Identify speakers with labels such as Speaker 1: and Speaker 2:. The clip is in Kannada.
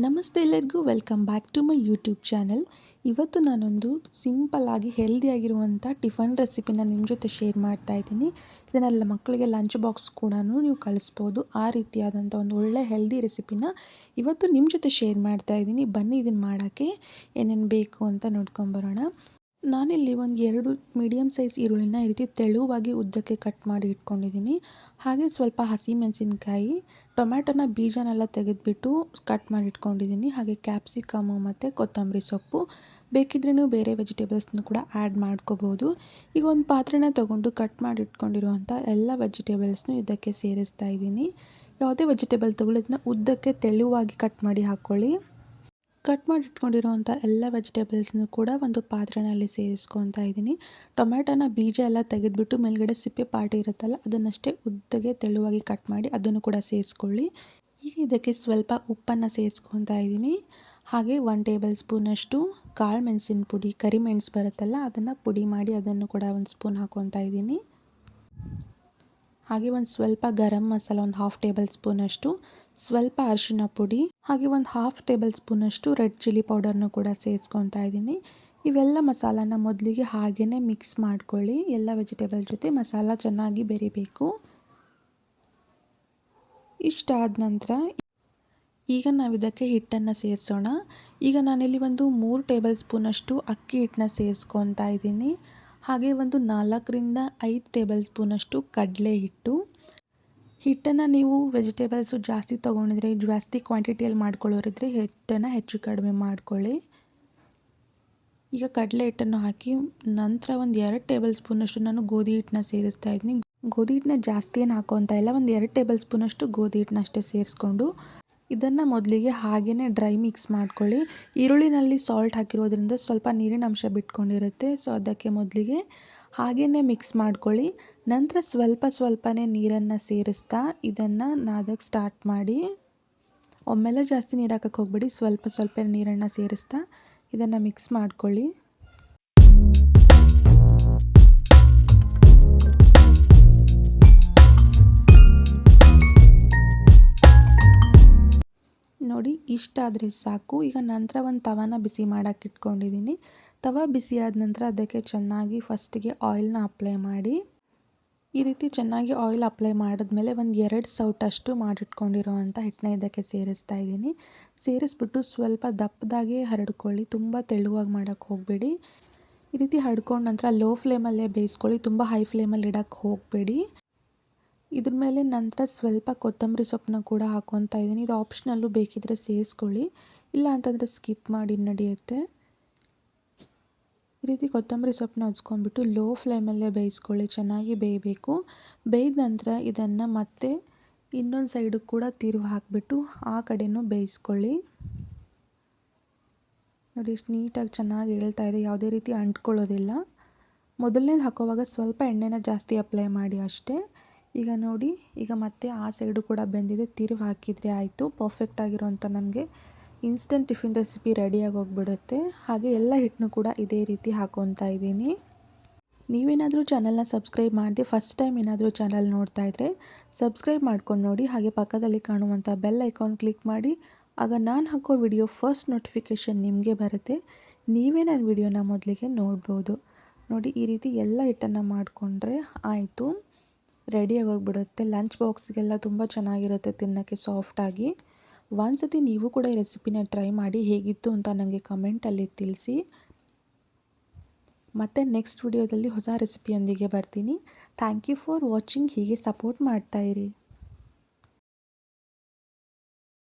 Speaker 1: ನಮಸ್ತೆ ಎಲ್ಲರಿಗೂ welcome back to my YouTube channel. ಇವತ್ತು ನಾನೊಂದು ಸಿಂಪಲ್ಲಾಗಿ ಹೆಲ್ದಿಯಾಗಿರುವಂಥ ಟಿಫನ್ ರೆಸಿಪಿನ ನಿಮ್ಮ ಜೊತೆ ಶೇರ್ ಮಾಡ್ತಾ ಇದ್ದೀನಿ. ಇದನ್ನೆಲ್ಲ ಮಕ್ಕಳಿಗೆ ಲಂಚ್ ಬಾಕ್ಸ್ ಕೂಡ ನೀವು ಕಳಿಸ್ಬೋದು. ಆ ರೀತಿಯಾದಂಥ ಒಂದು ಒಳ್ಳೆ ಹೆಲ್ದಿ ರೆಸಿಪಿನ ಇವತ್ತು ನಿಮ್ಮ ಜೊತೆ ಶೇರ್ ಮಾಡ್ತಾ ಇದ್ದೀನಿ. ಬನ್ನಿ ಇದನ್ನು ಮಾಡೋಕ್ಕೆ ಏನೇನು ಬೇಕು ಅಂತ ನೋಡ್ಕೊಂಬರೋಣ. ನಾನಿಲ್ಲಿ ಒಂದು 2 ಮೀಡಿಯಮ್ ಸೈಜ್ ಈರುಳ್ಳಿನ ಈ ರೀತಿ ತೆಳುವಾಗಿ ಉದ್ದಕ್ಕೆ ಕಟ್ ಮಾಡಿ ಇಟ್ಕೊಂಡಿದ್ದೀನಿ. ಹಾಗೆ ಸ್ವಲ್ಪ ಹಸಿಮೆಣಸಿನ್ಕಾಯಿ, ಟೊಮ್ಯಾಟೊನ ಬೀಜನೆಲ್ಲ ತೆಗೆದುಬಿಟ್ಟು ಕಟ್ ಮಾಡಿ ಇಟ್ಕೊಂಡಿದ್ದೀನಿ. ಹಾಗೆ ಕ್ಯಾಪ್ಸಿಕಮ್ಮು ಮತ್ತು ಕೊತ್ತಂಬರಿ ಸೊಪ್ಪು, ಬೇಕಿದ್ರೆ ನೀವು ಬೇರೆ ವೆಜಿಟೇಬಲ್ಸ್ನ ಕೂಡ ಆ್ಯಡ್ ಮಾಡ್ಕೋಬೋದು. ಈಗ ಒಂದು ಪಾತ್ರೆನ ತೊಗೊಂಡು ಕಟ್ ಮಾಡಿ ಇಟ್ಕೊಂಡಿರುವಂಥ ಎಲ್ಲ ವೆಜಿಟೇಬಲ್ಸ್ನು ಇದಕ್ಕೆ ಸೇರಿಸ್ತಾ ಇದ್ದೀನಿ. ಯಾವುದೇ ವೆಜಿಟೇಬಲ್ ತೊಗೊಳ್ಳಿ, ಇದನ್ನ ಉದ್ದಕ್ಕೆ ತೆಳುವಾಗಿ ಕಟ್ ಮಾಡಿ ಹಾಕ್ಕೊಳ್ಳಿ. ಕಟ್ ಮಾಡಿ ಇಟ್ಕೊಂಡಿರೋವಂಥ ಎಲ್ಲ ವೆಜಿಟೇಬಲ್ಸ್ನು ಕೂಡ ಒಂದು ಪಾತ್ರೆಯಲ್ಲಿ ಸೇರಿಸ್ಕೊತಾ ಇದ್ದೀನಿ. ಟೊಮ್ಯಾಟೊನ ಬೀಜ ಎಲ್ಲ ತೆಗೆದುಬಿಟ್ಟು ಮೇಲ್ಗಡೆ ಸಿಪ್ಪೆ ಪಾರ್ಟ್ ಇರುತ್ತಲ್ಲ, ಅದನ್ನಷ್ಟೇ ಉದ್ದಗೆ ತೆಳುವಾಗಿ ಕಟ್ ಮಾಡಿ ಅದನ್ನು ಕೂಡ ಸೇರಿಸ್ಕೊಳ್ಳಿ. ಈಗ ಇದಕ್ಕೆ ಸ್ವಲ್ಪ ಉಪ್ಪನ್ನು ಸೇರಿಸ್ಕೊತಾ ಇದ್ದೀನಿ. ಹಾಗೆ 1 ಟೇಬಲ್ ಸ್ಪೂನಷ್ಟು ಕಾಳು ಮೆಣಸಿನ ಪುಡಿ, ಕರಿಮೆಣಸು ಬರುತ್ತಲ್ಲ ಅದನ್ನು ಪುಡಿ ಮಾಡಿ ಅದನ್ನು ಕೂಡ 1 ಸ್ಪೂನ್ ಹಾಕ್ಕೊತಾ ಇದ್ದೀನಿ. ಹಾಗೆ ಒಂದು ಸ್ವಲ್ಪ ಗರಂ ಮಸಾಲ, ಒಂದು 1/2 ಟೇಬಲ್ ಸ್ಪೂನಷ್ಟು, ಸ್ವಲ್ಪ ಅರಿಶಿನ ಪುಡಿ, ಹಾಗೆ ಒಂದು 1/2 ಟೇಬಲ್ ಸ್ಪೂನಷ್ಟು ರೆಡ್ ಚಿಲ್ಲಿ ಪೌಡರ್ನು ಕೂಡ ಸೇರಿಸ್ಕೊತಾ ಇದ್ದೀನಿ. ಇವೆಲ್ಲ ಮಸಾಲಾನ ಮೊದಲಿಗೆ ಹಾಗೇ ಮಿಕ್ಸ್ ಮಾಡ್ಕೊಳ್ಳಿ. ಎಲ್ಲ ವೆಜಿಟೇಬಲ್ ಜೊತೆ ಮಸಾಲ ಚೆನ್ನಾಗಿ ಬೆರಿಬೇಕು. ಇಷ್ಟಾದ ನಂತರ ಈಗ ನಾವು ಇದಕ್ಕೆ ಹಿಟ್ಟನ್ನು ಸೇರಿಸೋಣ. ಈಗ ನಾನಿಲ್ಲಿ ಒಂದು 3 ಟೇಬಲ್ ಸ್ಪೂನಷ್ಟು ಅಕ್ಕಿ ಹಿಟ್ಟನ್ನ ಸೇರಿಸ್ಕೊತಾ ಇದ್ದೀನಿ. ಹಾಗೆ ಒಂದು 4ರಿಂದ 5 ಟೇಬಲ್ ಸ್ಪೂನಷ್ಟು ಕಡಲೆ ಹಿಟ್ಟನ್ನು ನೀವು ವೆಜಿಟೇಬಲ್ಸು ಜಾಸ್ತಿ ತೊಗೊಂಡಿದ್ರೆ, ಜಾಸ್ತಿ ಕ್ವಾಂಟಿಟಿಯಲ್ಲಿ ಮಾಡ್ಕೊಳ್ಳೋರಿದ್ರೆ ಹಿಟ್ಟನ್ನು ಹೆಚ್ಚು ಕಡಿಮೆ ಮಾಡ್ಕೊಳ್ಳಿ. ಈಗ ಕಡಲೆ ಹಿಟ್ಟನ್ನು ಹಾಕಿ ನಂತರ ಒಂದು 2 ಟೇಬಲ್ ಸ್ಪೂನಷ್ಟು ನಾನು ಗೋಧಿ ಹಿಟ್ಟನ್ನ ಸೇರಿಸ್ತಾ ಇದ್ದೀನಿ. ಗೋಧಿ ಹಿಟ್ಟನ್ನ ಜಾಸ್ತಿ ಏನು ಹಾಕೋತಾ ಇಲ್ಲ, ಒಂದು 2 ಟೇಬಲ್ ಸ್ಪೂನಷ್ಟು ಗೋಧಿ ಹಿಟ್ಟನ್ನ ಅಷ್ಟೇ ಸೇರಿಸ್ಕೊಂಡು ಇದನ್ನು ಮೊದಲಿಗೆ ಹಾಗೇ ಡ್ರೈ ಮಿಕ್ಸ್ ಮಾಡ್ಕೊಳ್ಳಿ. ಈರುಳ್ಳಿನಲ್ಲಿ ಸಾಲ್ಟ್ ಹಾಕಿರೋದ್ರಿಂದ ಸ್ವಲ್ಪ ನೀರಿನ ಅಂಶ ಬಿಟ್ಕೊಂಡಿರುತ್ತೆ. ಸೊ ಅದಕ್ಕೆ ಮೊದಲಿಗೆ ಹಾಗೇ ಮಿಕ್ಸ್ ಮಾಡ್ಕೊಳ್ಳಿ. ನಂತರ ಸ್ವಲ್ಪನೇ ನೀರನ್ನು ಸೇರಿಸ್ತಾ ಇದನ್ನು ನಾದಕ್ಕೆ ಸ್ಟಾರ್ಟ್ ಮಾಡಿ. ಒಮ್ಮೆಲೆ ಜಾಸ್ತಿ ನೀರು ಹಾಕಕ್ಕೆ ಹೋಗಬೇಡಿ, ಸ್ವಲ್ಪ ನೀರನ್ನು ಸೇರಿಸ್ತಾ ಇದನ್ನು ಮಿಕ್ಸ್ ಮಾಡ್ಕೊಳ್ಳಿ. ನೋಡಿ, ಇಷ್ಟಾದರೆ ಸಾಕು. ಈಗ ನಂತರ ಒಂದು ತವಾನ ಬಿಸಿ ಮಾಡೋಕ್ಕೆ ಇಟ್ಕೊಂಡಿದ್ದೀನಿ. ತವ ಬಿಸಿ ಆದ ನಂತರ ಅದಕ್ಕೆ ಚೆನ್ನಾಗಿ ಫಸ್ಟಿಗೆ ಆಯಿಲ್ನ ಅಪ್ಲೈ ಮಾಡಿ. ಈ ರೀತಿ ಚೆನ್ನಾಗಿ ಆಯಿಲ್ ಅಪ್ಲೈ ಮಾಡಿದ್ಮೇಲೆ ಒಂದು 2 ಸೌಟಷ್ಟು ಮಾಡಿಟ್ಕೊಂಡಿರೋವಂಥ ಹಿಟ್ಟನ್ನ ಇದಕ್ಕೆ ಸೇರಿಸ್ತಾ ಇದ್ದೀನಿ. ಸೇರಿಸ್ಬಿಟ್ಟು ಸ್ವಲ್ಪ ದಪ್ಪದಾಗೆ ಹರಡ್ಕೊಳ್ಳಿ, ತುಂಬ ತೆಳುವಾಗಿ ಮಾಡೋಕ್ಕೆ ಹೋಗಬೇಡಿ. ಈ ರೀತಿ ಹರಡ್ಕೊಂಡು ನಂತರ ಲೋ ಫ್ಲೇಮಲ್ಲೇ ಬೇಯಿಸ್ಕೊಳ್ಳಿ, ತುಂಬ ಹೈ ಫ್ಲೇಮಲ್ಲಿ ಇಡೋಕ್ಕೆ ಹೋಗಬೇಡಿ. ಇದ್ರ ಮೇಲೆ ನಂತರ ಸ್ವಲ್ಪ ಕೊತ್ತಂಬರಿ ಸೊಪ್ಪನ್ನ ಕೂಡ ಹಾಕ್ಕೊತಾ ಇದ್ದೀನಿ. ಇದು ಆಪ್ಷನಲ್ಲು, ಬೇಕಿದ್ದರೆ ಸೇರಿಸ್ಕೊಳ್ಳಿ, ಇಲ್ಲ ಅಂತಂದರೆ ಸ್ಕಿಪ್ ಮಾಡಿ ನಡೆಯುತ್ತೆ. ಈ ರೀತಿ ಕೊತ್ತಂಬರಿ ಸೊಪ್ಪನ್ನ ಹೊಚ್ಕೊಂಡ್ಬಿಟ್ಟು ಲೋ ಫ್ಲೇಮಲ್ಲೇ ಬೇಯಿಸ್ಕೊಳ್ಳಿ, ಚೆನ್ನಾಗಿ ಬೇಯಬೇಕು. ಬೇಯ್ದ ನಂತರ ಇದನ್ನು ಮತ್ತೆ ಇನ್ನೊಂದು ಸೈಡು ಕೂಡ ತಿರುವು ಹಾಕಿಬಿಟ್ಟು ಆ ಕಡೆನೂ ಬೇಯಿಸ್ಕೊಳ್ಳಿ. ನೋಡಿ, ಎಷ್ಟು ನೀಟಾಗಿ ಚೆನ್ನಾಗಿ ಹೇಳ್ತಾ ಇದೆ, ಯಾವುದೇ ರೀತಿ ಅಂಟ್ಕೊಳ್ಳೋದಿಲ್ಲ. ಮೊದಲನೇದು ಹಾಕೋವಾಗ ಸ್ವಲ್ಪ ಎಣ್ಣೆನ ಜಾಸ್ತಿ ಅಪ್ಲೈ ಮಾಡಿ ಅಷ್ಟೇ. ಈಗ ನೋಡಿ, ಈಗ ಮತ್ತೆ ಆ ಸೈಡು ಕೂಡ ಬೆಂದಿದೆ, ತಿರುವು ಹಾಕಿದರೆ ಆಯಿತು. ಪರ್ಫೆಕ್ಟಾಗಿರೋಂಥ ನಮಗೆ ಇನ್ಸ್ಟಂಟ್ ಟಿಫಿನ್ ರೆಸಿಪಿ ರೆಡಿಯಾಗಿ ಹೋಗ್ಬಿಡುತ್ತೆ. ಹಾಗೆ ಎಲ್ಲ ಹಿಟ್ಟನ್ನು ಕೂಡ ಇದೇ ರೀತಿ ಹಾಕ್ಕೊತಾ ಇದ್ದೀನಿ. ನೀವೇನಾದರೂ ಚಾನಲ್ನ ಸಬ್ಸ್ಕ್ರೈಬ್ ಮಾಡದೆ ಫಸ್ಟ್ ಟೈಮ್ ಏನಾದರೂ ಚಾನಲ್ ನೋಡ್ತಾ ಇದ್ದರೆ ಸಬ್ಸ್ಕ್ರೈಬ್ ಮಾಡ್ಕೊಂಡು ನೋಡಿ. ಹಾಗೆ ಪಕ್ಕದಲ್ಲಿ ಕಾಣುವಂಥ ಬೆಲ್ ಐಕಾನ್ ಕ್ಲಿಕ್ ಮಾಡಿ. ಆಗ ನಾನು ಹಾಕೋ ವಿಡಿಯೋ ಫಸ್ಟ್ ನೋಟಿಫಿಕೇಷನ್ ನಿಮಗೆ ಬರುತ್ತೆ. ನೀವೇ ನನ್ನ ವಿಡಿಯೋನ ಮೊದಲಿಗೆ ನೋಡ್ಬೋದು. ನೋಡಿ, ಈ ರೀತಿ ಎಲ್ಲ ಹಿಟ್ಟನ್ನು ಮಾಡಿಕೊಂಡ್ರೆ ಆಯಿತು, ರೆಡಿಯಾಗಿ ಹೋಗ್ಬಿಡುತ್ತೆ. ಲಂಚ್ ಬಾಕ್ಸ್ಗೆಲ್ಲ ತುಂಬ ಚೆನ್ನಾಗಿರುತ್ತೆ ತಿನ್ನೋಕ್ಕೆ, ಸಾಫ್ಟಾಗಿ. ಒಂದು ಸತಿ ನೀವು ಕೂಡ ಈ ರೆಸಿಪಿನ ಟ್ರೈ ಮಾಡಿ, ಹೇಗಿತ್ತು ಅಂತ ನನಗೆ ಕಮೆಂಟಲ್ಲಿ ತಿಳಿಸಿ. ಮತ್ತು ನೆಕ್ಸ್ಟ್ ವಿಡಿಯೋದಲ್ಲಿ ಹೊಸ ರೆಸಿಪಿಯೊಂದಿಗೆ ಬರ್ತೀನಿ. Thank you for watching. ಹೀಗೆ ಸಪೋರ್ಟ್ ಮಾಡ್ತಾಯಿರಿ.